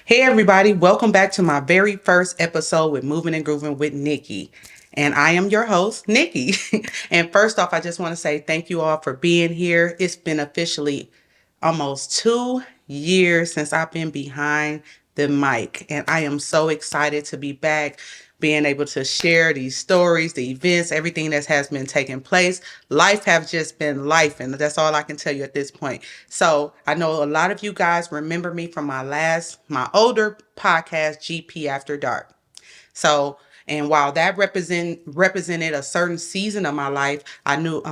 Hey everybody, welcome back to my very first episode with Moving and Grooving with Nikki. And I am your host, Nikki. And first off, I just want to say thank you all for being here. It's been officially almost 2 years since I've been behind the mic. And I am so excited to be back, being able to share these stories, the events, everything that has been taking place. Life have just been life, and that's all I can tell you at this point. So I know a lot of you guys remember me from my older podcast, GP After Dark. So, and while that represented a certain season of my life, I knew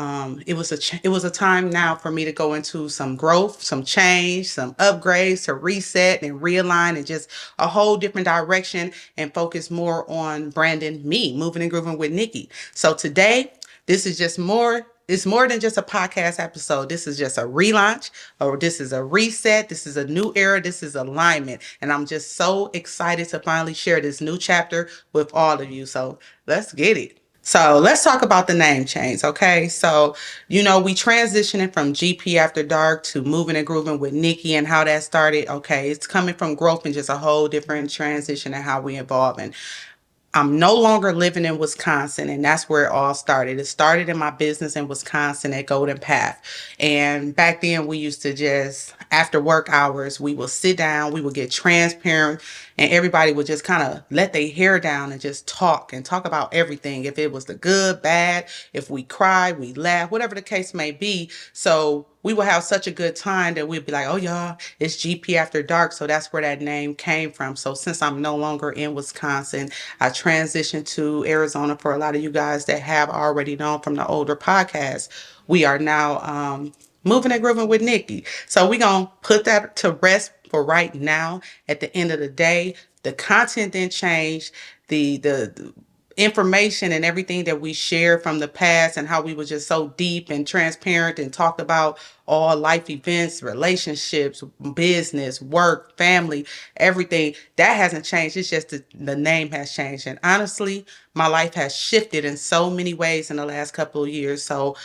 it was a time now for me to go into some growth, some change, some upgrades, to reset and realign, and just a whole different direction, and focus more on branding me, moving and grooving with Nikki. So today, this is just more. It's more than just a podcast episode. This is just a relaunch, or this is a reset. This is a new era. This is alignment. And I'm just so excited to finally share this new chapter with all of you. So let's get it. So let's talk about the name change, okay? So, we transitioning from GP After Dark to Moving and Grooving with Nikki, and how that started. Okay, it's coming from growth and just a whole different transition and how we evolving. I'm no longer living in Wisconsin, and that's where it all started. It started in my business in Wisconsin at Golden Path. And back then, we used to just, after work hours, we would sit down, we would get transparent, and everybody would just kind of let their hair down and just talk and talk about everything. If it was the good, bad, if we cried, we laughed, whatever the case may be. So we would have such a good time that we'd be like, oh, y'all, it's GP After Dark. So that's where that name came from. So since I'm no longer in Wisconsin, I transitioned to Arizona. For a lot of you guys that have already known from the older podcast, we are now moving and grooving with Nikki. So we're going to put that to rest for right now. At the end of the day, the content didn't change. The information and everything that we shared from the past, and how we were just so deep and transparent and talked about all life events, relationships, business, work, family, everything that hasn't changed. It's just the name has changed. And honestly, my life has shifted in so many ways in the last couple of years. So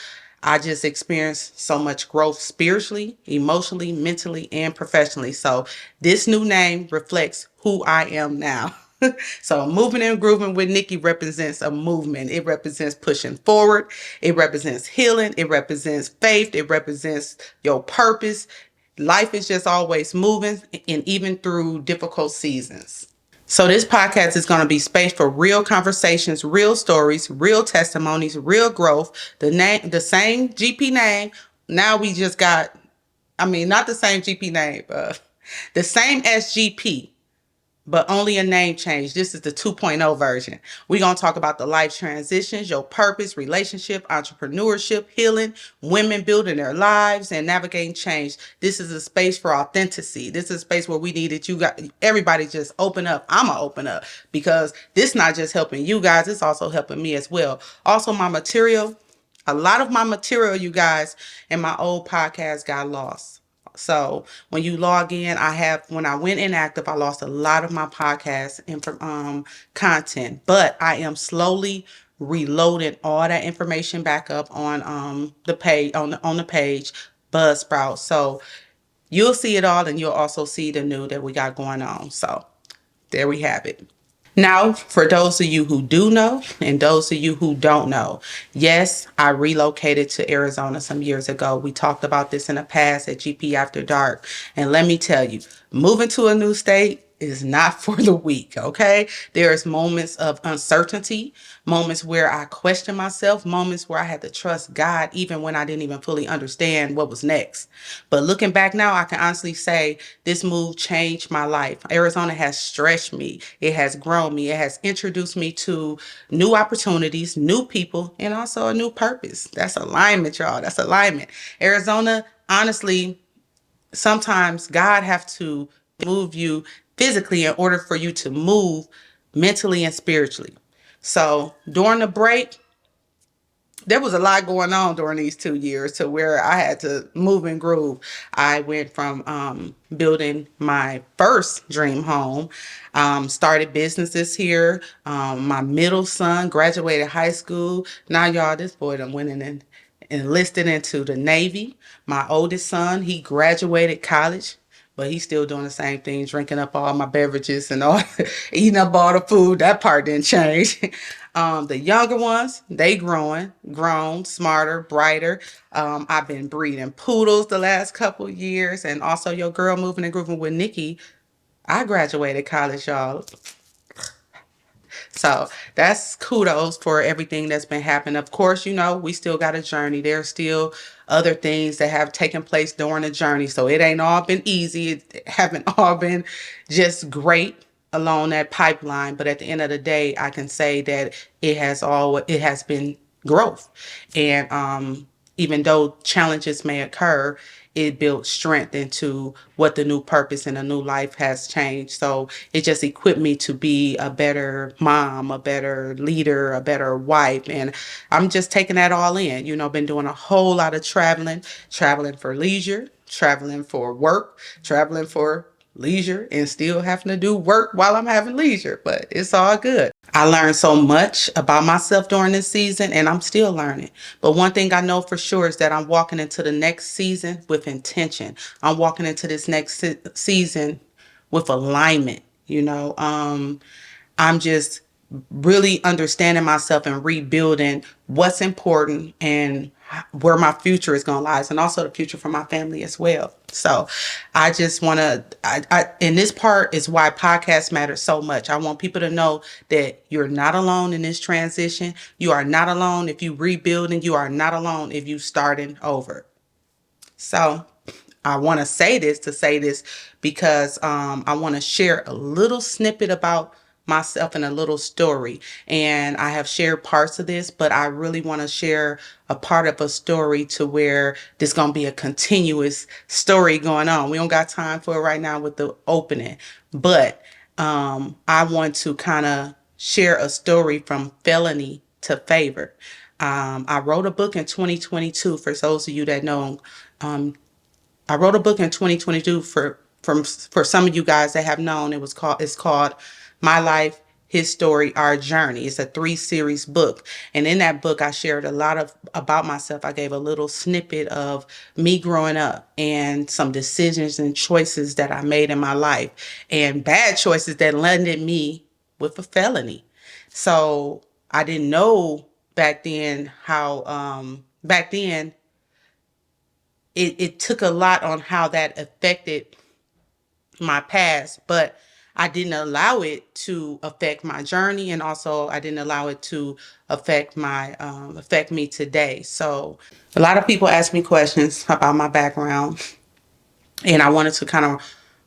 I just experienced so much growth spiritually, emotionally, mentally, and professionally. So this new name reflects who I am now. So moving and grooving with Nikki represents a movement. It represents pushing forward. It represents healing. It represents faith. It represents your purpose. Life is just always moving, and even through difficult seasons. So this podcast is going to be space for real conversations, real stories, real testimonies, real growth. The same GP name. Now we just got, not the same GP name, the same SGP, but only a name change. This is the 2.0 version. We're going to talk about the life transitions, your purpose, relationship, entrepreneurship, healing, women building their lives, and navigating change. This is a space for authenticity. This is a space where we need that you got everybody just open up. I'm going to open up, because this not just helping you guys, it's also helping me as well. Also, my material, a lot of my material, you guys, in my old podcast got lost. So when you log in, when I went inactive, I lost a lot of my podcast content, but I am slowly reloading all that information back up on the page, on the page, Buzzsprout. So you'll see it all, and you'll also see the new that we got going on. So there we have it. Now, for those of you who do know and those of you who don't know, yes, I relocated to Arizona some years ago. We talked about this in the past at GP After Dark. And let me tell you, moving to a new state is not for the weak, okay? There's moments of uncertainty, moments where I question myself, moments where I had to trust God even when I didn't even fully understand what was next. But looking back now, I can honestly say this move changed my life. Arizona has stretched me. It has grown me. It has introduced me to new opportunities, new people, and also a new purpose. That's alignment, y'all. That's alignment. Arizona, honestly, sometimes God have to move you physically in order for you to move mentally and spiritually. So during the break, there was a lot going on during these 2 years to where I had to move and groove. I went from building my first dream home, started businesses here. My middle son graduated high school. Now, y'all, this boy done went in and enlisted into the Navy. My oldest son, he graduated college. but he's still doing the same thing, drinking up all my beverages and all, eating up all the food. That part didn't change. The younger ones, they grown, smarter, brighter. I've been breeding poodles the last couple years, and also your girl moving and grooving with Nikki. I graduated college, y'all. So that's kudos for everything that's been happening. Of course, we still got a journey. There's still other things that have taken place during the journey. So it ain't all been easy. It haven't all been just great along that pipeline. But at the end of the day, I can say that it has been growth. And even though challenges may occur, it built strength into what the new purpose and a new life has changed. So it just equipped me to be a better mom, a better leader, a better wife. And I'm just taking that all in. Been doing a whole lot of traveling for leisure, traveling for work, traveling for leisure, and still having to do work while I'm having leisure, but it's all good. I learned so much about myself during this season, and I'm still learning. But one thing I know for sure is that I'm walking into the next season with intention. I'm walking into this next season with alignment. I'm just really understanding myself and rebuilding what's important and where my future is going to lie, and also the future for my family as well. So I just want to, and this part is why podcasts matter so much. I want people to know that you're not alone in this transition. You are not alone if you rebuilding. You are not alone if you starting over. So I want to say this because I want to share a little snippet about myself and a little story. And I have shared parts of this, but I really want to share a part of a story to where there's going to be a continuous story going on. We don't got time for it right now with the opening, but I want to kind of share a story from felony to favor. I wrote a book in 2022 for those of you that know. I wrote a book in 2022 for some of you guys that have known. It's called My Life, His Story, Our Journey. It's a 3-series book. And in that book I shared a lot about myself. I gave a little snippet of me growing up and some decisions and choices that I made in my life and bad choices that landed me with a felony. So I didn't know back then how back then it took a lot on how that affected my past, but I didn't allow it to affect my journey, and also I didn't allow it to affect me today. So a lot of people ask me questions about my background, and I wanted to kind of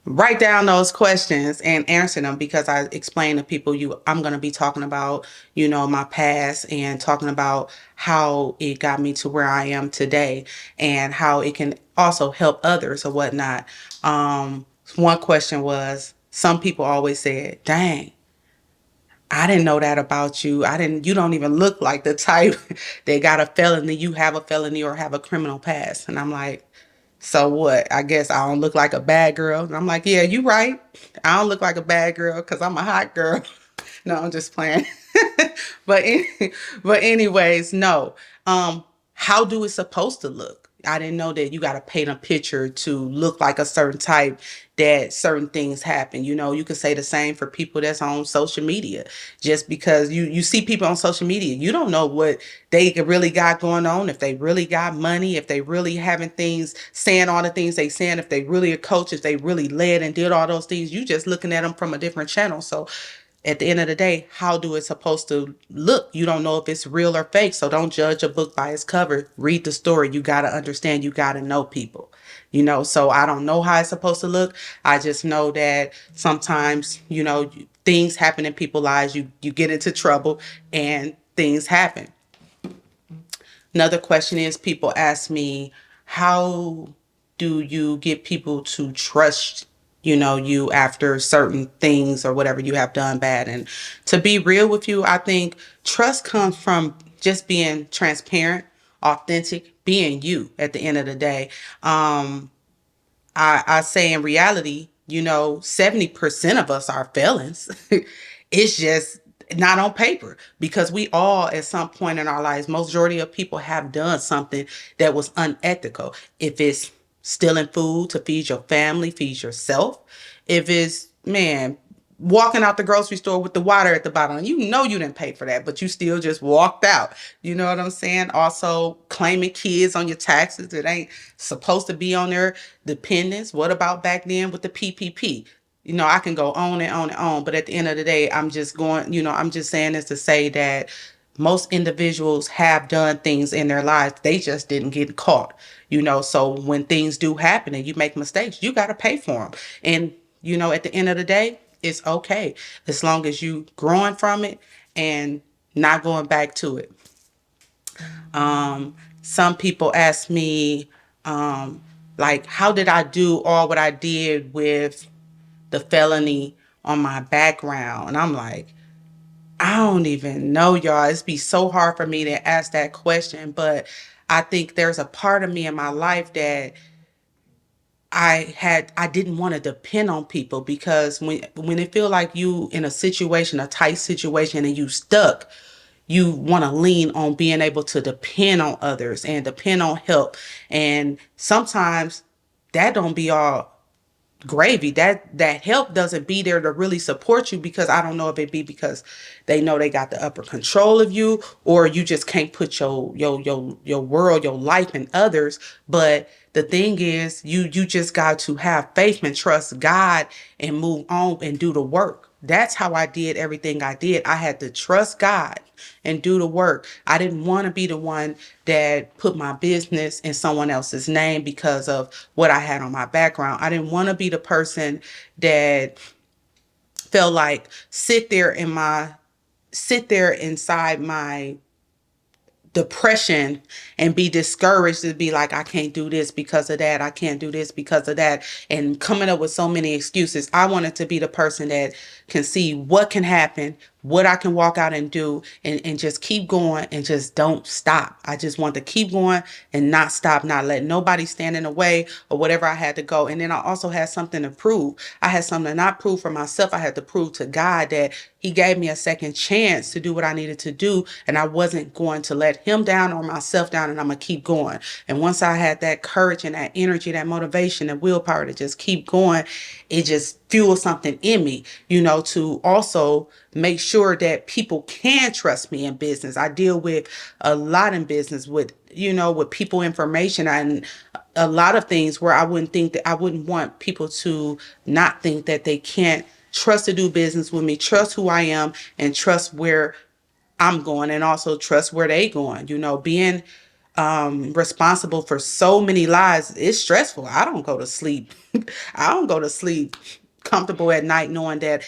write down those questions and answer them because I explain to people I'm going to be talking about, my past and talking about how it got me to where I am today and how it can also help others or whatnot. One question was, some people always said, dang, I didn't know that about you. You don't even look like the type that got a felony. You have a felony or have a criminal past. And I'm like, so what? I guess I don't look like a bad girl. And I'm like, yeah, you right. I don't look like a bad girl because I'm a hot girl. No, I'm just playing. but but anyways, no. How do it supposed to look? I didn't know that you got to paint a picture to look like a certain type, that certain things happen. You could say the same for people that's on social media. Just because you see people on social media, you don't know what they really got going on, if they really got money, if they really having things, saying all the things they saying, if they really a coach, if they really led and did all those things. You just looking at them from a different channel. So at the end of the day, how do it supposed to look? You don't know if it's real or fake. So don't judge a book by its cover. Read the story. You got to understand. You got to know people. So I don't know how it's supposed to look. I just know that sometimes, things happen in people's lives. You get into trouble and things happen. Another question is, people ask me, how do you get people to trust, you after certain things or whatever you have done bad? And to be real with you, I think trust comes from just being transparent, authentic, being you at the end of the day. I say in reality, 70% of us are felons. It's just not on paper because we all at some point in our lives, majority of people have done something that was unethical. If it's stealing food to feed your family, feed yourself. If it's, man, walking out the grocery store with the water at the bottom, and you know you didn't pay for that, but you still just walked out. You know what I'm saying? Also, claiming kids on your taxes that ain't supposed to be on their dependents. What about back then with the PPP? I can go on and on and on, but at the end of the day, I'm just saying this to say that most individuals have done things in their lives. They just didn't get caught, So when things do happen and you make mistakes, you got to pay for them. And, at the end of the day, it's okay as long as you growing from it and not going back to it. Some people ask me, like, how did I do all what I did with the felony on my background? And I'm like, I don't even know, y'all. It's be so hard for me to ask that question, but I think there's a part of me in my life that I didn't want to depend on people, because when it feel like you in a situation, a tight situation, and you stuck, you want to lean on being able to depend on others and depend on help. And sometimes that don't be all gravy. That help doesn't be there to really support you, because I don't know if it be because they know they got the upper control of you, or you just can't put your world, your life in others. But the thing is, you just got to have faith and trust God and move on and do the work. That's how I did everything I did. I had to trust God and do the work. I didn't want to be the one that put my business in someone else's name because of what I had on my background. I didn't want to be the person that felt like sit there inside my depression and be discouraged, to be like, I can't do this because of that. I can't do this because of that. And coming up with so many excuses. I wanted to be the person that can see what can happen, what I can walk out and do, and just keep going and just don't stop. I just want to keep going and not stop, not let nobody stand in the way or whatever I had to go. And then I also had something to prove. I had something to not prove for myself. I had to prove to God that He gave me a second chance to do what I needed to do. And I wasn't going to let Him down or myself down, and I'm going to keep going. And once I had that courage and that energy, that motivation and willpower to just keep going, it just fueled something in me, to also make sure that people can trust me in business. I deal with a lot in business with, with people information and a lot of things where I wouldn't want people to not think that they can't trust to do business with me, trust who I am, and trust where I'm going, and also trust where they going. Being responsible for so many lives is stressful. I don't go to sleep. I don't go to sleep comfortable at night knowing that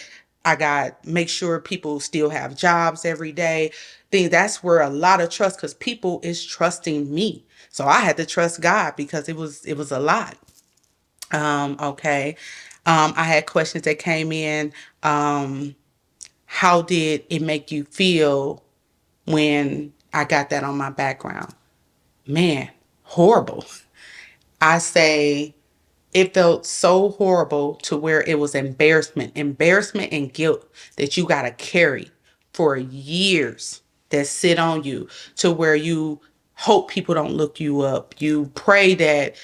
I got make sure people still have jobs every day. That's where a lot of trust, because people is trusting me. So I had to trust God because it was a lot. Okay. I had questions that came in. How did it make you feel when I got that on my background? Man, horrible. I say it felt so horrible to where it was embarrassment and guilt that you got to carry for years, that sit on you, to where you hope people don't look you up. You pray that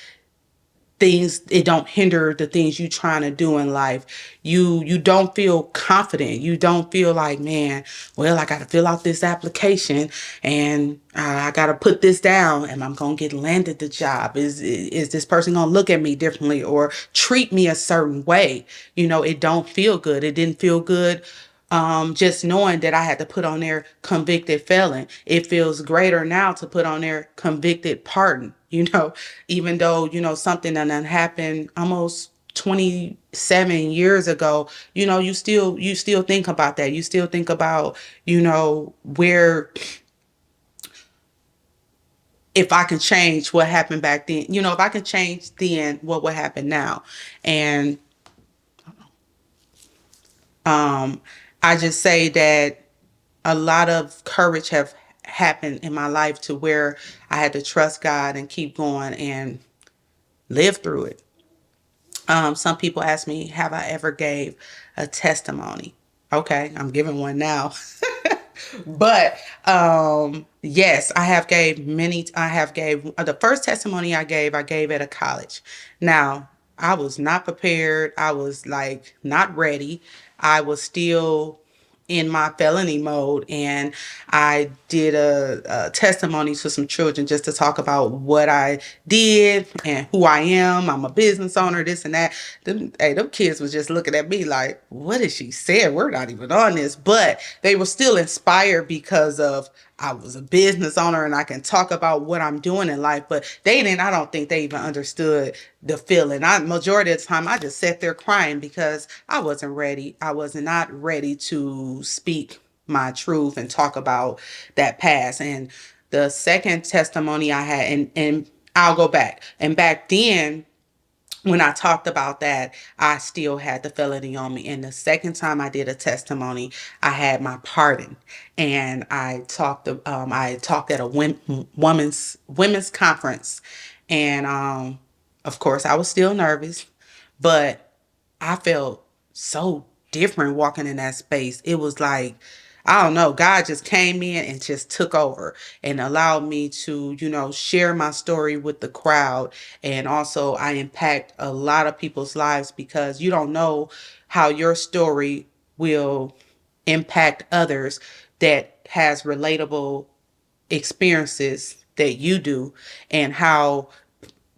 it don't hinder the things you trying to do in life. You don't feel confident. You don't feel like, man, well, I got to fill out this application, and I got to put this down, and I'm gonna get landed the job. Is this person gonna look at me differently or treat me a certain way? It don't feel good. It didn't feel good. Just knowing that I had to put on there convicted felon. It feels greater now to put on there convicted pardon, even though, something that done happened almost 27 years ago. You still think about that. You still think about, where, if I can change what happened back then, if I can change then, what would happen now? And I just say that a lot of courage have happened in my life to where I had to trust God and keep going and live through it. Some people ask me, have I ever gave a testimony? Okay, I'm giving one now. But yes, I have gave the first testimony I gave at a college. Now, I was not prepared. I was like not ready. I was still in my felony mode, and I did a testimony to some children just to talk about what I did and who I am. I'm a business owner, this and that. Them kids was just looking at me like, what did she say? We're not even on this. But they were still inspired because of I was a business owner and I can talk about what I'm doing in life. But I don't think they even understood the feeling. Majority of the time I just sat there crying because I wasn't ready. I was not ready to speak my truth and talk about that past. And the second testimony I had, and I'll go back. And back then, when I talked about that, I still had the felony on me. And the second time I did a testimony, I had my pardon, and I talked at a women's conference, and of course I was still nervous, but I felt so different walking in that space. It was like, I don't know, God just came in and just took over and allowed me to, share my story with the crowd. And also, I impact a lot of people's lives because you don't know how your story will impact others that has relatable experiences that you do, and how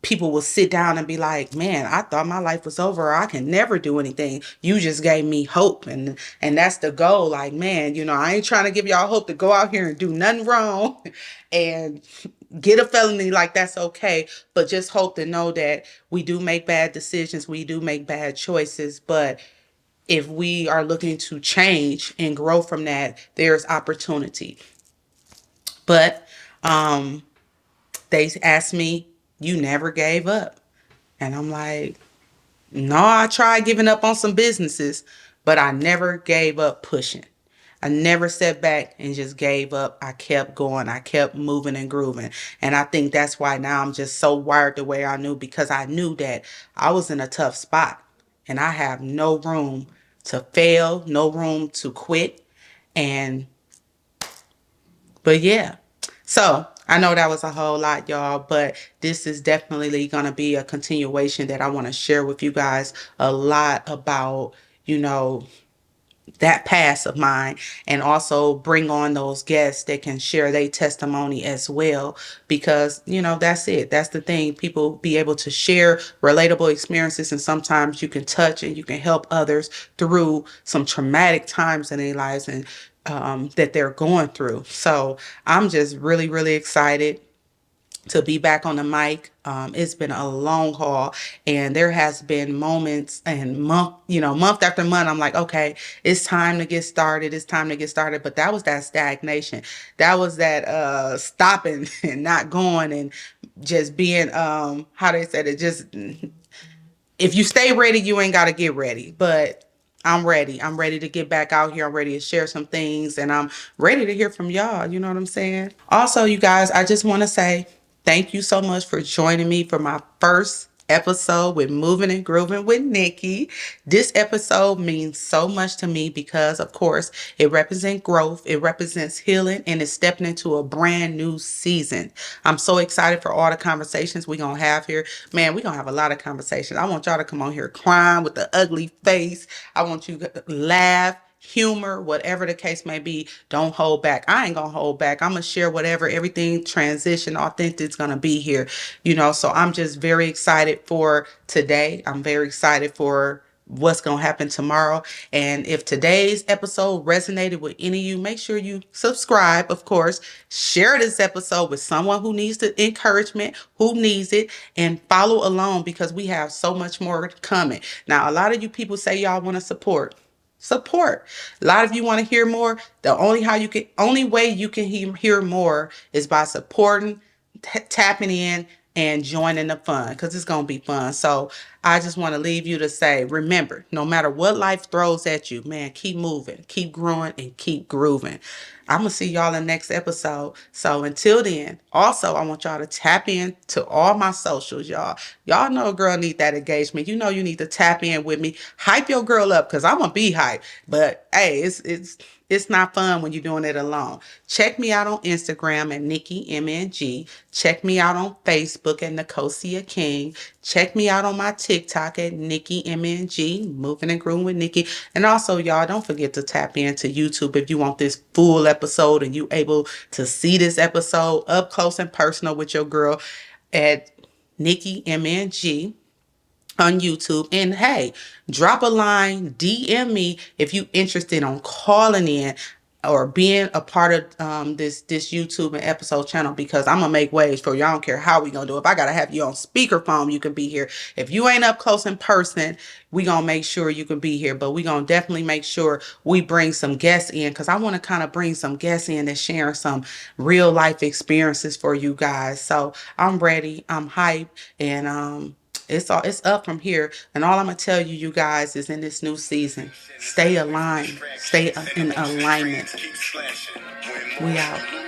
people will sit down and be like, man, I thought my life was over, or I can never do anything. You just gave me hope. And that's the goal. Like, man, I ain't trying to give y'all hope to go out here and do nothing wrong and get a felony. Like, that's okay. But just hope to know that we do make bad decisions. We do make bad choices. But if we are looking to change and grow from that, there's opportunity. But they asked me, you never gave up. And I'm like, no, I tried giving up on some businesses, but I never gave up pushing. I never sat back and just gave up. I kept going. I kept moving and grooving. And I think that's why now I'm just so wired the way I knew, because I knew that I was in a tough spot and I have no room to fail, no room to quit. And but yeah. So I know that was a whole lot, y'all, but this is definitely going to be a continuation that I want to share with you guys a lot about, you know, that past of mine, and also bring on those guests that can share their testimony as well, because that's it, that's the thing, people be able to share relatable experiences, and sometimes you can touch and you can help others through some traumatic times in their lives, and that they're going through. So I'm just really, really excited to be back on the mic. It's been a long haul, and there has been moments and month after month, I'm like, okay, it's time to get started. It's time to get started. But that was that stagnation. That was that stopping and not going, and just being, how they said it, just if you stay ready, you ain't got to get ready. But I'm ready. I'm ready to get back out here. I'm ready to share some things, and I'm ready to hear from y'all. You know what I'm saying? Also, you guys, I just want to say thank you so much for joining me for my first episode with Moving and Grooving with Nikki. This episode means so much to me because, of course, it represents growth, it represents healing, and it's stepping into a brand new season. I'm so excited for all the conversations we're going to have here. Man, we're going to have a lot of conversations. I want y'all to come on here crying with the ugly face. I want you to laugh, humor, whatever the case may be. Don't hold back. I ain't gonna hold back. I'm gonna share whatever, everything transition authentic is gonna be here. So I'm just very excited for today. I'm very excited for what's gonna happen tomorrow. And if today's episode resonated with any of you, make sure you subscribe, of course. Share this episode with someone who needs the encouragement, who needs it, and follow along, because we have so much more coming. Now, a lot of you people say y'all want to support. A lot of you want to hear more. The only way you can hear more is by supporting, tapping in, and joining the fun, because it's going to be fun. So I just want to leave you to say, remember, no matter what life throws at you, man, keep moving, keep growing, and keep grooving. I'm going to see y'all in the next episode. So until then, also, I want y'all to tap in to all my socials, y'all. Y'all know a girl need that engagement. You need to tap in with me. Hype your girl up, because I'm going to be hyped. But hey, It's not fun when you're doing it alone. Check me out on Instagram at Nikki MNG. Check me out on Facebook at Nicosia King. Check me out on my TikTok at Nikki MNG, Moving and Grooving with Nikki. And also, y'all, don't forget to tap into YouTube if you want this full episode and you able to see this episode up close and personal with your girl at Nikki MNG on YouTube. And hey, drop a line, DM me if you interested on calling in or being a part of this YouTube and episode channel, because I'm gonna make waves for you. I don't care how we gonna do it. If I gotta have you on speakerphone, you can be here. If you ain't up close in person, we gonna make sure you can be here. But we gonna definitely make sure we bring some guests in, because I want to kind of bring some guests in and share some real life experiences for you guys. So I'm ready. I'm hyped, and it's up from here. And all I'm gonna tell you, you guys, is in this new season, stay aligned, stay in alignment. We out.